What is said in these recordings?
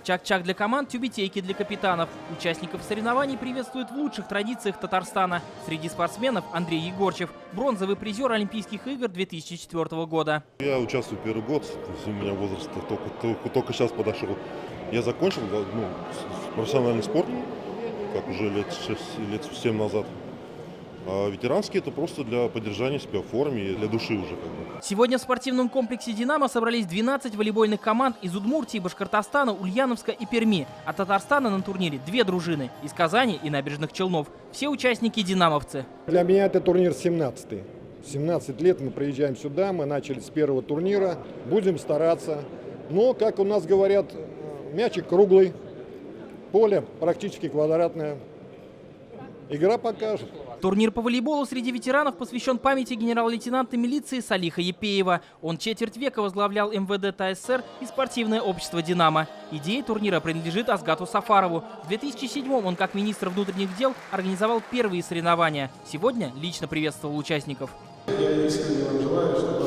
Чак-чак для команд, тюбетейки для капитанов. Участников соревнований приветствуют в лучших традициях Татарстана. Среди спортсменов Андрей Егорчев, бронзовый призер Олимпийских игр 2004 года. Я участвую первый год, то есть у меня возраст только сейчас подошел. Я закончил профессиональный спорт, как уже лет 7 назад. А ветеранский — это просто для поддержания себя в форме и для души уже. Сегодня в спортивном комплексе «Динамо» собрались 12 волейбольных команд из Удмуртии, Башкортостана, Ульяновска и Перми. А Татарстана на турнире 2 дружины – из Казани и Набережных Челнов. Все участники – динамовцы. Для меня это турнир 17-й. 17 лет мы приезжаем сюда, мы начали с первого турнира. Будем стараться. Но, как у нас говорят, мячик круглый, поле практически квадратное. Игра покажет. Турнир по волейболу среди ветеранов посвящен памяти генерал-лейтенанта милиции Салиха Епеева. Он четверть века возглавлял МВД ТССР и спортивное общество «Динамо». Идея турнира принадлежит Азгату Сафарову. В 2007-м он, как министр внутренних дел, организовал первые соревнования. Сегодня лично приветствовал участников. Я искренне вам желаю, чтобы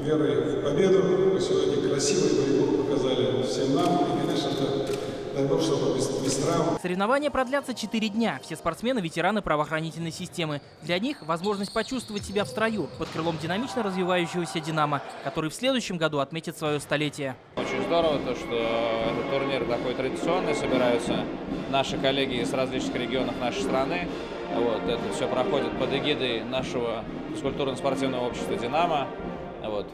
верой в победу вы сегодня красивый волейбол показали всем нам. И, конечно же, дай Бог, чтобы без травм. Соревнования продлятся 4 дня. Все спортсмены – ветераны правоохранительной системы. Для них возможность почувствовать себя в строю под крылом динамично развивающегося «Динамо», который в следующем году отметит свое столетие. Очень здорово, что этот турнир такой традиционный, собираются наши коллеги из различных регионов нашей страны. Это все проходит под эгидой нашего физкультурно-спортивного общества «Динамо».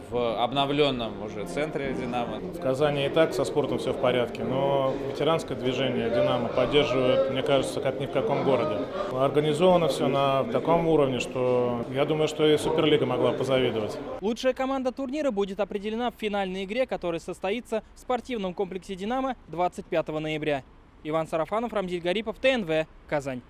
В обновленном уже центре «Динамо». В Казани и так со спортом все в порядке, но ветеранское движение «Динамо» поддерживает, мне кажется, как ни в каком городе. Организовано все на таком уровне, что я думаю, что и Суперлига могла позавидовать. Лучшая команда турнира будет определена в финальной игре, которая состоится в спортивном комплексе «Динамо» 25 ноября. Иван Сарафанов, Рамзиль Гарипов, ТНВ, Казань.